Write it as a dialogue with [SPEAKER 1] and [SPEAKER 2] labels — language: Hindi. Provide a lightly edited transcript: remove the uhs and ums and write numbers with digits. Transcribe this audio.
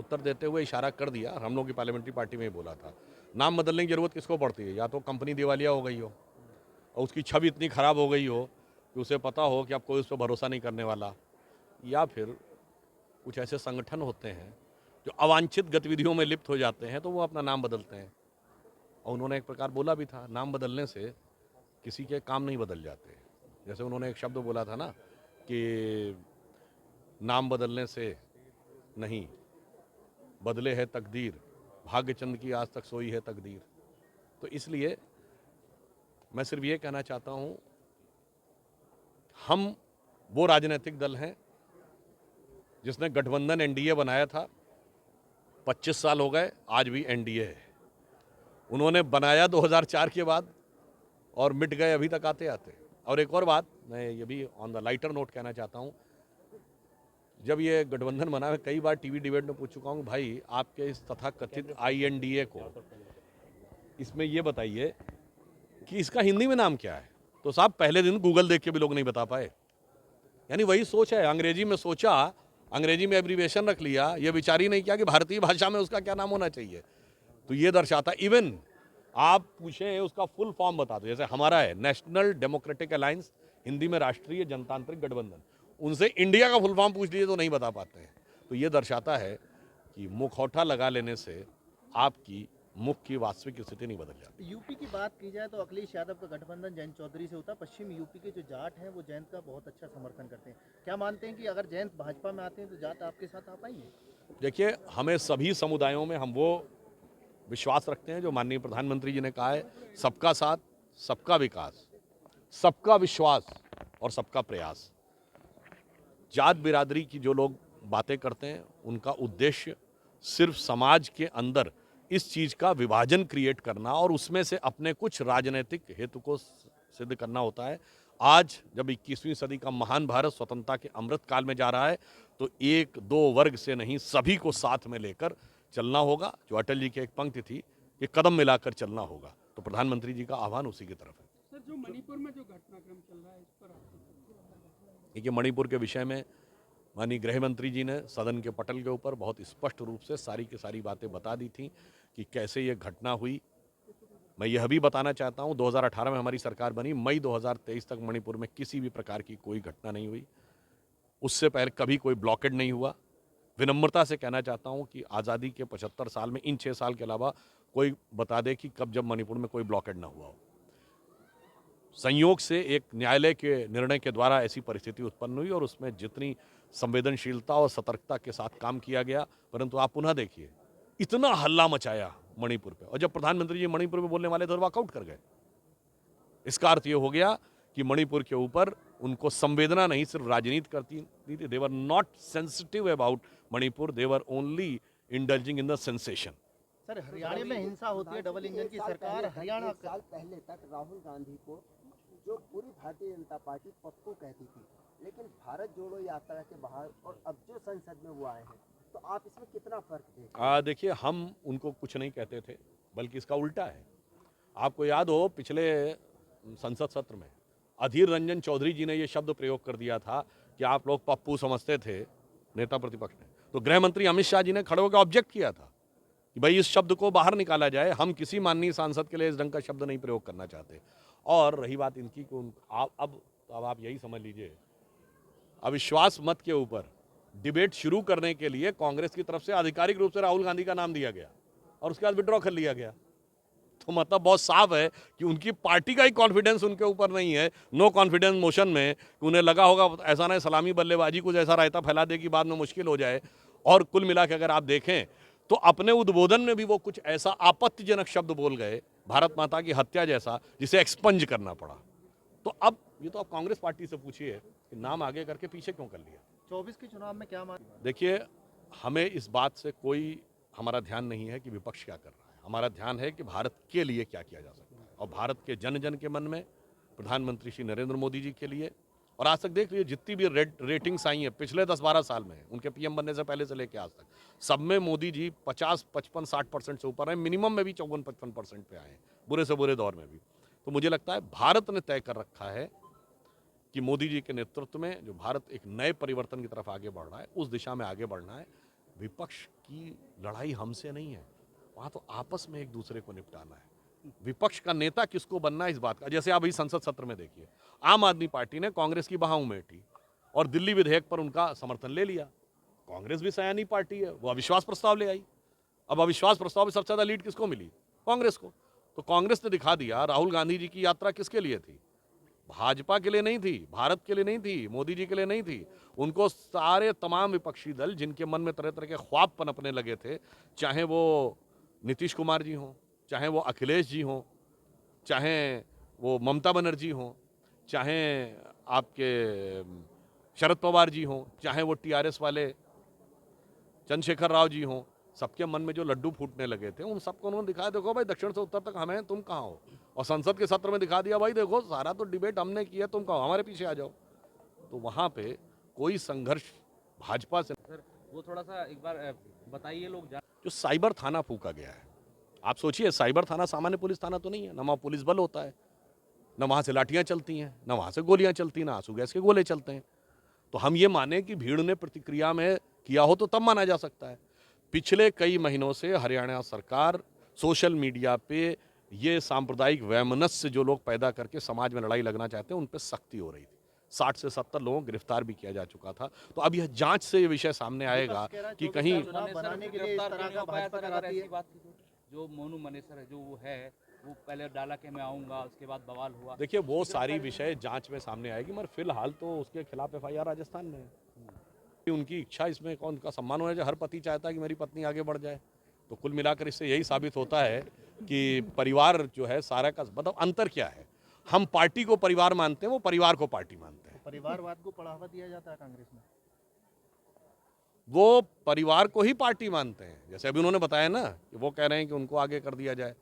[SPEAKER 1] उत्तर देते हुए इशारा कर दिया, हम लोग की पार्लियामेंट्री पार्टी में ही बोला था, नाम बदलने की ज़रूरत किसको पड़ती है? या तो कंपनी दिवालिया हो गई हो और उसकी छवि इतनी ख़राब हो गई हो कि उसे पता हो कि अब कोई उस पर भरोसा नहीं करने वाला, या फिर कुछ ऐसे संगठन होते हैं जो अवांछित गतिविधियों में लिप्त हो जाते हैं तो वो अपना नाम बदलते हैं। और उन्होंने एक प्रकार बोला भी था, नाम बदलने से किसी के काम नहीं बदल जाते। जैसे उन्होंने एक शब्द बोला था ना कि नाम बदलने से नहीं, बदले है तकदीर, भाग्यचंद की आज तक सोई है तकदीर। तो इसलिए मैं सिर्फ ये कहना चाहता हूँ, हम वो राजनीतिक दल हैं जिसने गठबंधन एनडीए बनाया था, 25 साल हो गए, आज भी एनडीए है। उन्होंने बनाया 2004 के बाद और मिट गए अभी तक आते आते। और एक और बात मैं ये भी ऑन द लाइटर नोट कहना चाहता हूँ, जब ये गठबंधन बना, मैं कई बार टीवी डिबेट में पूछ चुका हूँ, भाई आपके इस तथाकथित आईएनडीए को इसमें ये बताइए कि इसका हिंदी में नाम क्या है? तो साहब पहले दिन गूगल देख के भी लोग नहीं बता पाए। यानी वही सोच है, अंग्रेजी में सोचा, अंग्रेजी में एब्रीविएशन रख लिया, ये विचार ही नहीं किया कि भारतीय भाषा में उसका क्या नाम होना चाहिए। तो ये दर्शाता, इवन आप पूछें उसका फुल फॉर्म बता दो, जैसे हमारा है नेशनल डेमोक्रेटिक अलायंस, हिंदी में राष्ट्रीय जनतांत्रिक गठबंधन, उनसे इंडिया का फुल फॉर्म पूछ लीजिए तो नहीं बता पाते हैं। तो ये दर्शाता है कि मुखौटा लगा लेने से आपकी मुख की वास्तविक स्थिति नहीं बदल जाती।
[SPEAKER 2] यूपी की बात की जाए तो अखिलेश यादव का गठबंधन जयंत चौधरी से होता है। पश्चिम यूपी के जो जाट हैं वो जयंत का बहुत अच्छा समर्थन करते हैं। क्या मानते हैं कि अगर जयंत भाजपा में आते हैं तो जाट आपके साथ आ पाएंगे?
[SPEAKER 1] देखिए, हमें सभी समुदायों में हम वो विश्वास रखते हैं जो माननीय प्रधानमंत्री जी ने कहा है, सबका साथ, सबका विकास, सबका विश्वास और सबका प्रयास। जात बिरादरी की जो लोग बातें करते हैं उनका उद्देश्य सिर्फ समाज के अंदर इस चीज़ का विभाजन क्रिएट करना और उसमें से अपने कुछ राजनीतिक हेतु को सिद्ध करना होता है। आज जब 21वीं सदी का महान भारत स्वतंत्रता के अमृत काल में जा रहा है तो एक दो वर्ग से नहीं, सभी को साथ में लेकर चलना होगा। जो अटल जी की एक पंक्ति थी कि कदम मिलाकर चलना होगा, तो प्रधानमंत्री जी का आह्वान उसी की तरफ है।
[SPEAKER 3] सर, जो मणिपुर में जो घटनाक्रम चल रहा है इस पर
[SPEAKER 1] देखिए, मणिपुर के विषय में माननीय गृह मंत्री जी ने सदन के पटल के ऊपर बहुत स्पष्ट रूप से सारी की सारी बातें बता दी थी कि कैसे ये घटना हुई। मैं यह भी बताना चाहता हूँ, 2018 में हमारी सरकार बनी, मई 2023 तक मणिपुर में किसी भी प्रकार की कोई घटना नहीं हुई। उससे पहले कभी कोई ब्लॉकेड नहीं हुआ। विनम्रता से कहना चाहता हूँ कि आज़ादी के 75 साल में इन 6 साल के अलावा कोई बता दे कि कब जब मणिपुर में कोई ब्लॉकेड ना हुआ हो। संयोग से एक न्यायालय के निर्णय के द्वारा ऐसी परिस्थिति उत्पन्न हुई और उसमें जितनी संवेदनशीलता और सतर्कता के साथ काम किया गया, परंतु आप पुनः देखिए, इतना हल्ला मचाया मणिपुर पे, और जब प्रधानमंत्री जी मणिपुर में बोलने वाले थे वॉकआउट कर गए। इसका अर्थ ये हो गया कि मणिपुर के ऊपर उनको संवेदना नहीं, सिर्फ राजनीति करती थी। They were not sensitive about Manipur, they were only indulging in the sensation.
[SPEAKER 2] Sir, Haryana में हिंसा होती है, डबल इंजन की सरकार हरियाणा
[SPEAKER 4] साल पहले तक राहुल गांधी को जो पूरी भारतीय जनता पार्टी पप्पू कहती थी, लेकिन भारत जोड़ो यात्रा के बाहर और अब जो संसद में वो आए हैं, तो आप इसमें कितना फर्क देखते हैं?
[SPEAKER 1] देखिए, हम उनको कुछ नहीं कहते थे, बल्कि इसका उल्टा है। आपको याद हो, पिछले संसद सत्र में अधीर रंजन चौधरी जी ने यह शब्द प्रयोग कर दिया था कि आप लोग पप्पू समझते थे, नेता प्रतिपक्ष ने। तो गृह मंत्री अमित शाह जी ने खड़े होकर ऑब्जेक्ट किया था कि भाई इस शब्द को बाहर निकाला जाए, हम किसी माननीय सांसद के लिए इस ढंग का शब्द नहीं प्रयोग करना चाहते। और रही बात इनकी को अब आप यही समझ लीजिए, अविश्वास मत के ऊपर डिबेट शुरू करने के लिए कांग्रेस की तरफ से आधिकारिक रूप से राहुल गांधी का नाम दिया गया और उसके बाद विड्रॉ कर लिया गया। तो मतलब बहुत साफ है कि उनकी पार्टी का ही कॉन्फिडेंस उनके ऊपर नहीं है। नो कॉन्फिडेंस मोशन में कि उन्हें लगा होगा ऐसा ना सलामी बल्लेबाजी कुछ ऐसा रायता फैला दे कि बाद में मुश्किल हो जाए। और कुल मिला के अगर आप देखें तो अपने उद्बोधन में भी वो कुछ ऐसा आपत्तिजनक शब्द बोल गए, भारत माता की हत्या जैसा, जिसे एक्सपंज करना पड़ा। तो अब ये तो आप कांग्रेस पार्टी से पूछिए कि नाम आगे करके पीछे क्यों कर लिया।
[SPEAKER 2] 24 के चुनाव में क्या मान?
[SPEAKER 1] देखिए, हमें इस बात से कोई हमारा ध्यान नहीं है कि विपक्ष क्या कर रहा है। हमारा ध्यान है कि भारत के लिए क्या किया जा सकता है, और भारत के जन जन के मन में प्रधानमंत्री श्री नरेंद्र मोदी जी के लिए। और आज तक देख लीजिए, जितनी भी रेटिंग्स आई हैं पिछले 10-12 साल में, उनके पीएम बनने से पहले से लेकर आज तक, सब में मोदी जी 50, 55, 60% से ऊपर हैं। मिनिमम में भी 54-55% पे आए हैं, बुरे से बुरे दौर में भी। तो मुझे लगता है भारत ने तय कर रखा है कि मोदी जी के नेतृत्व में जो भारत एक नए परिवर्तन की तरफ आगे बढ़ रहा है, उस दिशा में आगे बढ़ना है। विपक्ष की लड़ाई हमसे नहीं है, वहाँ तो आपस में एक दूसरे को निपटाना है। विपक्ष का नेता किसको बनना है इस बात का, जैसे आप अभी संसद सत्र में देखिए, आम आदमी पार्टी ने कांग्रेस की बाहों में टी और दिल्ली विधेयक पर उनका समर्थन ले लिया। कांग्रेस भी सयानी पार्टी है, वो अविश्वास प्रस्ताव ले आई। अब अविश्वास प्रस्ताव में सबसे ज्यादा लीड किसको मिली? कांग्रेस को। तो कांग्रेस ने दिखा दिया राहुल गांधी जी की यात्रा किसके लिए थी? भाजपा के लिए नहीं थी, भारत के लिए नहीं थी, मोदी जी के लिए नहीं थी। उनको सारे तमाम विपक्षी दल जिनके मन में तरह तरह के ख्वाब पनपने लगे थे, चाहे वो नीतीश कुमार जी हों, चाहे वो अखिलेश जी हों, चाहे वो ममता बनर्जी हों, चाहे आपके शरद पवार जी हों, चाहे वो टीआरएस वाले चंद्रशेखर राव जी हों, सबके मन में जो लड्डू फूटने लगे थे उन सबको उन्होंने दिखाया, देखो भाई दक्षिण से उत्तर तक हम हैं, तुम कहाँ हो। और संसद के सत्र में दिखा दिया, भाई देखो सारा तो डिबेट हमने किया, तुम कहाँ, हमारे पीछे आ जाओ। तो वहाँ पे कोई संघर्ष भाजपा से,
[SPEAKER 5] सर वो थोड़ा सा एक बार बताइए लोग
[SPEAKER 1] जो साइबर थाना फूका गया है, आप सोचिए साइबर थाना सामान्य पुलिस थाना तो नहीं है, न वहाँ पुलिस बल होता है, न वहाँ से लाठियाँ चलती हैं, न वहाँ से गोलियाँ चलती हैं, न आंसू गैस के गोले चलते हैं। तो हम ये माने कि भीड़ ने प्रतिक्रिया में किया हो तो तब माना जा सकता है। पिछले कई महीनों से हरियाणा सरकार सोशल मीडिया पे ये सांप्रदायिक वैमनस्य जो लोग पैदा करके समाज में लड़ाई लगना चाहते हैं उन पर सख्ती हो रही थी। 60 से 70 लोगों को गिरफ्तार भी किया जा चुका था। तो अब यह जांच से ये विषय सामने आएगा कि कहीं
[SPEAKER 2] चुनाव बनाने के लिए इस तरह का भाजपा कराती है।
[SPEAKER 5] जो मोनू मनेसर है जो वो है, वो पहले डाला कि मैं आऊंगा, उसके बाद बवाल हुआ।
[SPEAKER 1] देखिए वो सारी विषय जांच में सामने आएगी, मगर फिलहाल तो उसके खिलाफ एफआईआर राजस्थान में है। उनकी इच्छा, इसमें कौन का सम्मान होना चाहिए? हर पति चाहता है कि मेरी पत्नी आगे बढ़ जाए। तो कुल मिलाकर इससे यही साबित होता है कि परिवार जो है सारा का मतलब अंतर क्या है। हम पार्टी को परिवार मानते हैं, वो परिवार को पार्टी मानते हैं।
[SPEAKER 2] परिवारवाद को बढ़ावा दिया जाता है कांग्रेस में।
[SPEAKER 1] वो परिवार को ही पार्टी मानते हैं। जैसे अभी उन्होंने बताया ना कि वो कह रहे हैं कि उनको आगे कर दिया जाए।